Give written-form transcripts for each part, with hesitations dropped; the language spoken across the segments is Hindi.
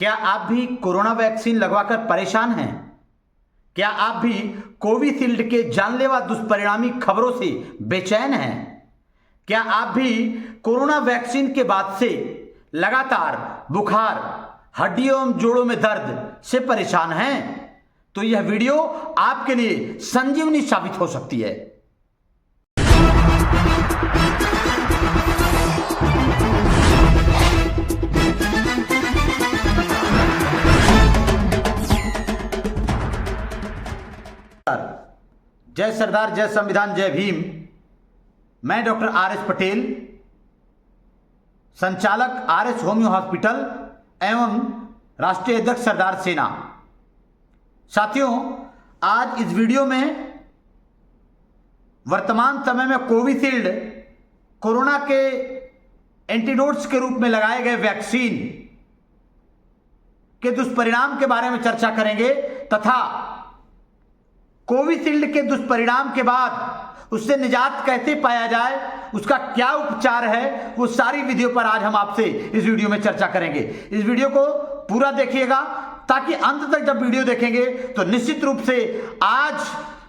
क्या आप भी कोरोना वैक्सीन लगवाकर परेशान हैं? क्या आप भी कोविशील्ड के जानलेवा दुष्परिणामी खबरों से बेचैन हैं? क्या आप भी कोरोना वैक्सीन के बाद से लगातार बुखार, हड्डियों एवं जोड़ों में दर्द से परेशान हैं? तो यह वीडियो आपके लिए संजीवनी साबित हो सकती है। जय सरदार, जय संविधान, जय भीम। मैं डॉक्टर आर एस पटेल, संचालक आर एस होम्यो हॉस्पिटल एवं राष्ट्रीय अध्यक्ष सरदार सेना। साथियों, आज इस वीडियो में वर्तमान समय में कोविशील्ड कोरोना के एंटीडोट्स के रूप में लगाए गए वैक्सीन के दुष्परिणाम के बारे में चर्चा करेंगे तथा कोविशील्ड के दुष्परिणाम के बाद उससे निजात कैसे पाया जाए, उसका क्या उपचार है, वो सारी वीडियो पर आज हम आपसे इस वीडियो में चर्चा करेंगे। इस वीडियो को पूरा देखिएगा ताकि अंत तक जब वीडियो देखेंगे तो निश्चित रूप से आज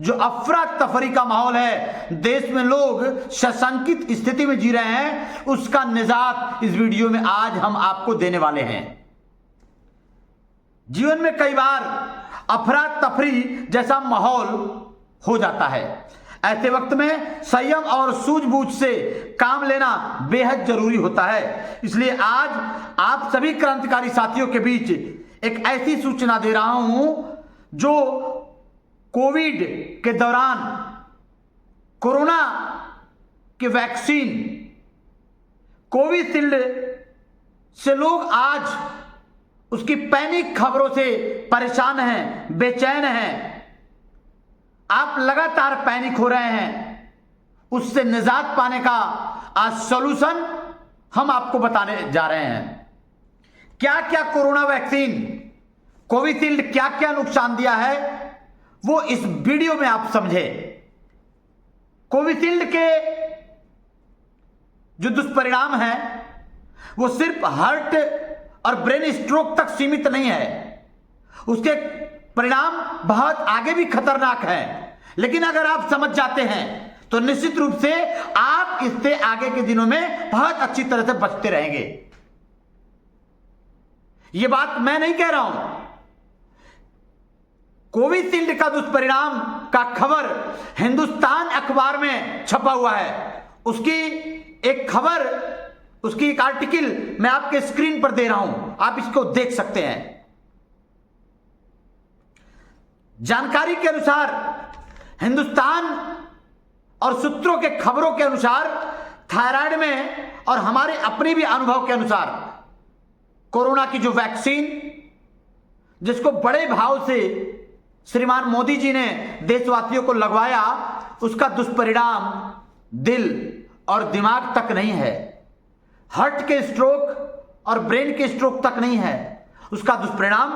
जो अफरा तफरी का माहौल है, देश में लोग सशंकित स्थिति में जी रहे हैं, उसका निजात इस वीडियो में आज हम आपको देने वाले हैं। जीवन में कई बार अफरा तफरी जैसा माहौल हो जाता है। ऐसे वक्त में संयम और सूझबूझ से काम लेना बेहद जरूरी होता है। इसलिए आज आप सभी क्रांतिकारी साथियों के बीच एक ऐसी सूचना दे रहा हूं जो कोविड के दौरान कोरोना के वैक्सीन कोविशील्ड से लोग आज उसकी पैनिक खबरों से परेशान हैं, बेचैन हैं। आप लगातार पैनिक हो रहे हैं। उससे निजात पाने का आज सॉल्यूशन हम आपको बताने जा रहे हैं। क्या क्या कोरोना वैक्सीन कोविशील्ड क्या क्या नुकसान दिया है वो इस वीडियो में आप समझे। कोविशील्ड के जो दुष्परिणाम हैं वो सिर्फ हार्ट और ब्रेन स्ट्रोक तक सीमित नहीं है, उसके परिणाम बहुत आगे भी खतरनाक हैं। लेकिन अगर आप समझ जाते हैं तो निश्चित रूप से आप इससे आगे के दिनों में बहुत अच्छी तरह से बचते रहेंगे। यह बात मैं नहीं कह रहा हूं, कोविशील्ड का दुष्परिणाम का खबर हिंदुस्तान अखबार में छपा हुआ है। उसकी एक खबर, उसकी एक आर्टिकल मैं आपके स्क्रीन पर दे रहा हूं, आप इसको देख सकते हैं। जानकारी के अनुसार हिंदुस्तान और सूत्रों के खबरों के अनुसार थायराइड में और हमारे अपने भी अनुभव के अनुसार कोरोना की जो वैक्सीन जिसको बड़े भाव से श्रीमान मोदी जी ने देशवासियों को लगवाया, उसका दुष्परिणाम दिल और दिमाग तक नहीं है, हार्ट के स्ट्रोक और ब्रेन के स्ट्रोक तक नहीं है। उसका दुष्परिणाम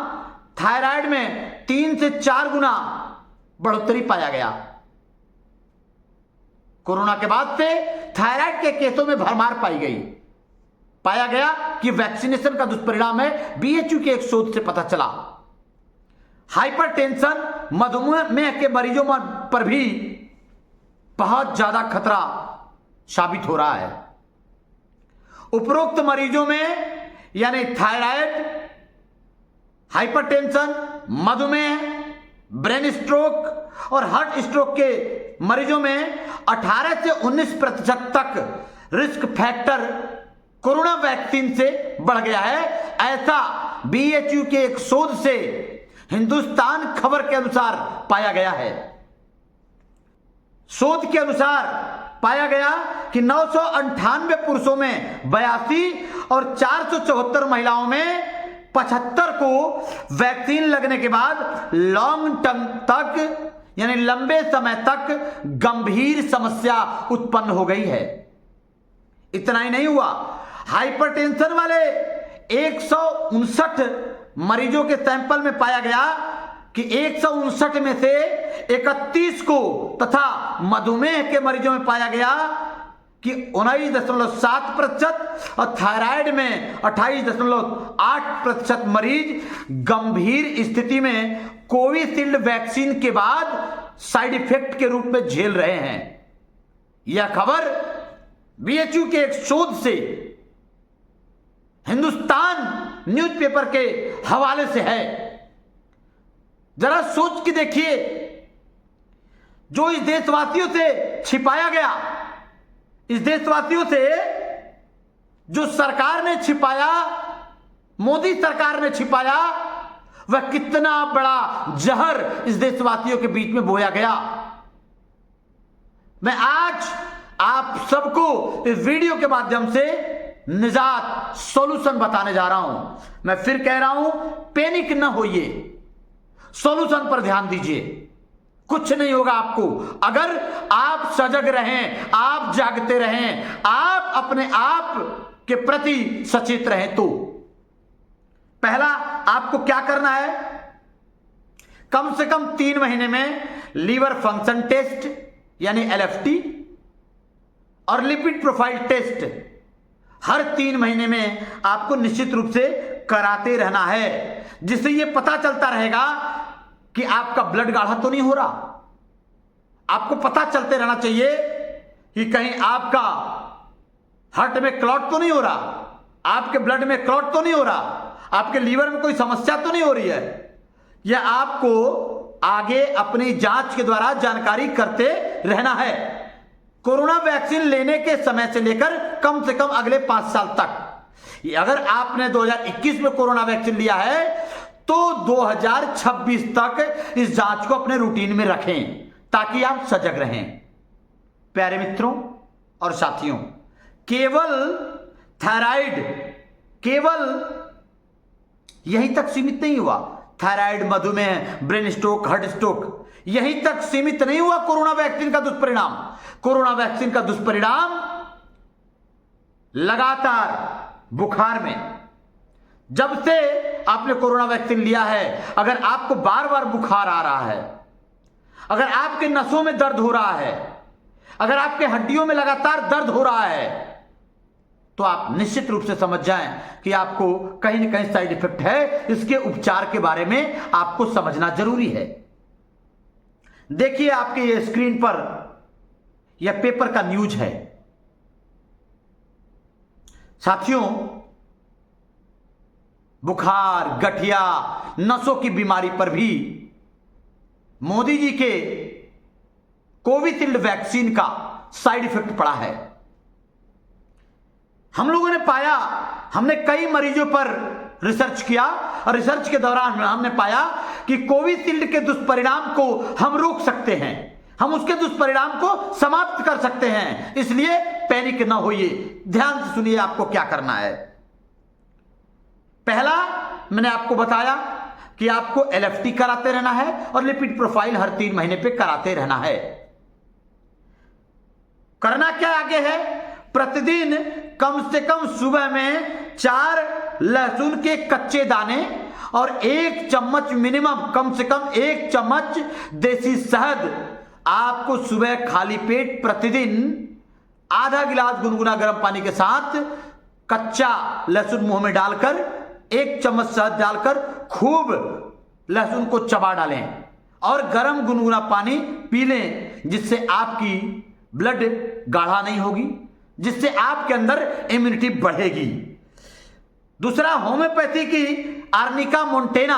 थायराइड में 3 से 4 गुना बढ़ोतरी पाया गया। कोरोना के बाद से थायराइड के केसों में भरमार पाई गई। पाया गया कि वैक्सीनेशन का दुष्परिणाम है, बीएचयू के एक शोध से पता चला। हाइपरटेंशन, मधुमेह के मरीजों पर भी बहुत ज्यादा खतरा साबित हो रहा है। उपरोक्त मरीजों में यानी थायराइड, हाइपरटेंशन, मधुमेह, ब्रेन स्ट्रोक और हार्ट स्ट्रोक के मरीजों में 18 से 19% तक रिस्क फैक्टर कोरोना वैक्सीन से बढ़ गया है। ऐसा बीएचयू के एक शोध से हिंदुस्तान खबर के अनुसार पाया गया है। शोध के अनुसार पाया गया कि 998 पुरुषों में 82 और 474 महिलाओं में 75 को वैक्सीन लगने के बाद लॉन्ग टर्म तक यानी लंबे समय तक गंभीर समस्या उत्पन्न हो गई है। इतना ही नहीं हुआ, हाइपरटेंशन वाले 159 मरीजों के सैंपल में पाया गया कि 159 में से 31 को तथा मधुमेह के मरीजों में पाया गया कि 19.7% और थायराइड में 28.8% मरीज गंभीर स्थिति में कोविशील्ड वैक्सीन के बाद साइड इफेक्ट के रूप में झेल रहे हैं। यह खबर बीएचयू के एक शोध से हिंदुस्तान न्यूज़पेपर के हवाले से है। जरा सोच के देखिए, जो इस देशवासियों से छिपाया गया, इस देशवासियों से जो सरकार ने छिपाया, मोदी सरकार ने छिपाया, वह कितना बड़ा जहर इस देशवासियों के बीच में बोया गया। मैं आज आप सबको इस वीडियो के माध्यम से निजात सॉल्यूशन बताने जा रहा हूं। मैं फिर कह रहा हूं, पैनिक न होइए, सॉल्यूशन पर ध्यान दीजिए। कुछ नहीं होगा आपको अगर आप सजग रहें, आप जागते रहें, आप अपने आप के प्रति सचेत रहें। तो पहला आपको क्या करना है, कम से कम 3 महीने में लीवर फंक्शन टेस्ट यानी एलएफटी और लिपिड प्रोफाइल टेस्ट हर 3 महीने में आपको निश्चित रूप से कराते रहना है, जिससे यह पता चलता रहेगा कि आपका ब्लड गाढ़ा तो नहीं हो रहा। आपको पता चलते रहना चाहिए कि कहीं आपका हार्ट में क्लॉट तो नहीं हो रहा, आपके ब्लड में क्लॉट तो नहीं हो रहा, आपके लीवर में कोई समस्या तो नहीं हो रही है। यह आपको आगे अपनी जांच के द्वारा जानकारी करते रहना है। कोरोना वैक्सीन लेने के समय से लेकर कम से कम अगले 5 साल तक, अगर आपने 2021 में कोरोना वैक्सीन लिया है तो 2026 तक इस जांच को अपने रूटीन में रखें ताकि आप सजग रहें। प्यारे मित्रों और साथियों, केवल थायराइड केवल यहीं तक सीमित नहीं हुआ। थायराइड, मधुमेह, ब्रेन स्ट्रोक, हार्ट स्ट्रोक यहीं तक सीमित नहीं हुआ कोरोना वैक्सीन का दुष्परिणाम। कोरोना वैक्सीन का दुष्परिणाम लगातार बुखार में, जब से आपने कोरोना वैक्सीन लिया है, अगर आपको बार बार बुखार आ रहा है, अगर आपके नसों में दर्द हो रहा है, अगर आपके हड्डियों में लगातार दर्द हो रहा है, तो आप निश्चित रूप से समझ जाएं कि आपको कहीं ना कहीं साइड इफेक्ट है। इसके उपचार के बारे में आपको समझना जरूरी है। देखिए आपके ये स्क्रीन पर यह पेपर का न्यूज है। साथियों, बुखार, गठिया, नसों की बीमारी पर भी मोदी जी के कोविशील्ड वैक्सीन का साइड इफेक्ट पड़ा है। हम लोगों ने पाया, हमने कई मरीजों पर रिसर्च किया और रिसर्च के दौरान हमने पाया कि कोविशील्ड के दुष्परिणाम को हम रोक सकते हैं, हम उसके दुष्परिणाम को समाप्त कर सकते हैं। इसलिए पैनिक ना होइए, ध्यान से सुनिए आपको क्या करना है। पहला मैंने आपको बताया कि आपको एलएफटी कराते रहना है और लिपिड प्रोफाइल हर 3 महीने पे कराते रहना है। करना क्या आगे है, प्रतिदिन कम से कम सुबह में 4 लहसुन के कच्चे दाने और 1 चम्मच मिनिमम, कम से कम 1 चम्मच देसी शहद आपको सुबह खाली पेट प्रतिदिन आधा गिलास गुनगुना गर्म पानी के साथ कच्चा लहसुन मुंह में डालकर 1 चम्मच शहद डालकर खूब लहसुन को चबा डालें और गर्म गुनगुना पानी पी लें, जिससे आपकी ब्लड गाढ़ा नहीं होगी, जिससे आपके अंदर इम्यूनिटी बढ़ेगी। दूसरा, होम्योपैथी की आर्निका मोंटेना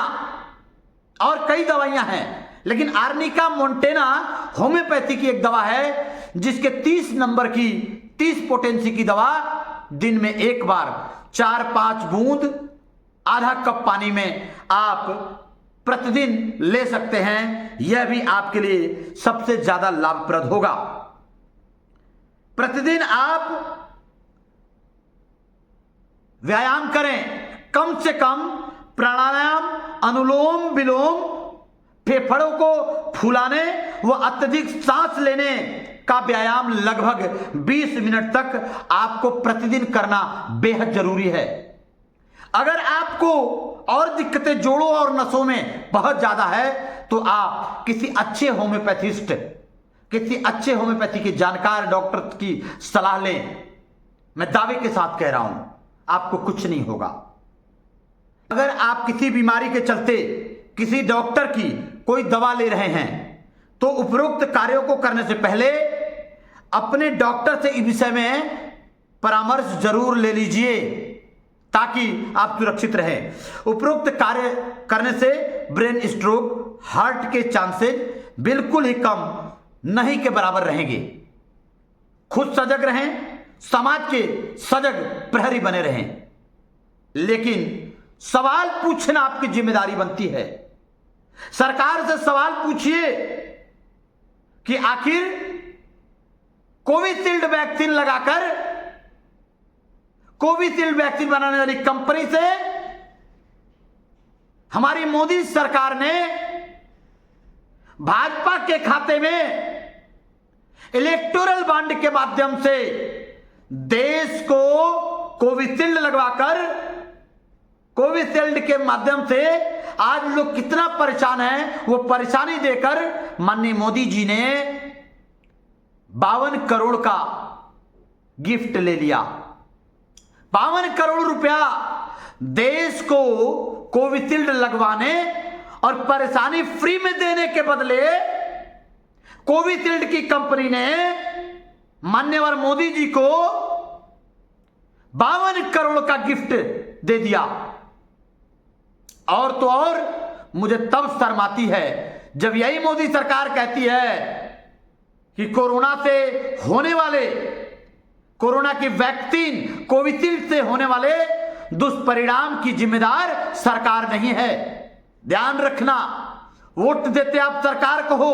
और कई दवाइयां हैं, लेकिन आर्निका मोंटेना होम्योपैथी की एक दवा है जिसके 30 नंबर की 30 पोटेंसी की दवा दिन में 1 बार 4-5 बूंद आधा कप पानी में आप प्रतिदिन ले सकते हैं। यह भी आपके लिए सबसे ज्यादा लाभप्रद होगा। प्रतिदिन आप व्यायाम करें, कम से कम प्राणायाम, अनुलोम विलोम, फेफड़ों को फुलाने व अत्यधिक सांस लेने का व्यायाम लगभग 20 मिनट तक आपको प्रतिदिन करना बेहद जरूरी है। अगर आपको और दिक्कतें जोड़ों और नसों में बहुत ज्यादा है तो आप किसी अच्छे होम्योपैथिस्ट किसी अच्छे होम्योपैथी के जानकार डॉक्टर की सलाह लें। मैं दावे के साथ कह रहा हूं, आपको कुछ नहीं होगा। अगर आप किसी बीमारी के चलते किसी डॉक्टर की कोई दवा ले रहे हैं तो उपरोक्त कार्यों को करने से पहले अपने डॉक्टर से इस विषय में परामर्श जरूर ले लीजिए ताकि आप सुरक्षित रहें। उपरोक्त कार्य करने से ब्रेन स्ट्रोक, हार्ट के चांसेस बिल्कुल ही कम नहीं के बराबर रहेंगे। खुद सजग रहें, समाज के सजग प्रहरी बने रहें। लेकिन सवाल पूछना आपकी जिम्मेदारी बनती है। सरकार से सवाल पूछिए कि आखिर कोविशील्ड वैक्सीन लगाकर कोविशील्ड वैक्सीन बनाने वाली कंपनी से हमारी मोदी सरकार ने भाजपा के खाते में इलेक्टोरल बॉन्ड के माध्यम से देश को कोविशील्ड लगवाकर, कोविशील्ड के माध्यम से आज लोग कितना परेशान हैं, वो परेशानी देकर माननीय मोदी जी ने 52 करोड़ का गिफ्ट ले लिया। 52 करोड़ रुपया देश को कोविशील्ड लगवाने और परेशानी फ्री में देने के बदले कोविशील्ड की कंपनी ने मान्यवर मोदी जी को 52 करोड़ का गिफ्ट दे दिया। और तो और मुझे तब शर्म आती है जब यही मोदी सरकार कहती है कि कोरोना से होने वाले, कोरोना की वैक्सीन कोविशील्ड से होने वाले दुष्परिणाम की जिम्मेदार सरकार नहीं है। ध्यान रखना, वोट देते आप सरकार को हो,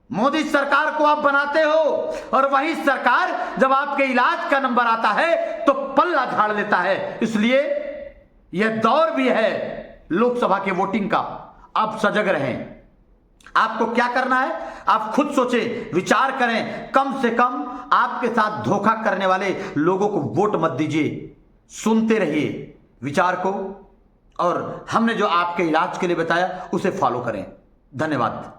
मोदी सरकार को आप बनाते हो, और वही सरकार जब आपके इलाज का नंबर आता है तो पल्ला झाड़ लेता है। इसलिए यह दौर भी है लोकसभा के वोटिंग का। आप सजग रहें। आपको क्या करना है आप खुद सोचें, विचार करें। कम से कम आपके साथ धोखा करने वाले लोगों को वोट मत दीजिए। सुनते रहिए विचार को, और हमने जो आपके इलाज के लिए बताया उसे फॉलो करें। धन्यवाद।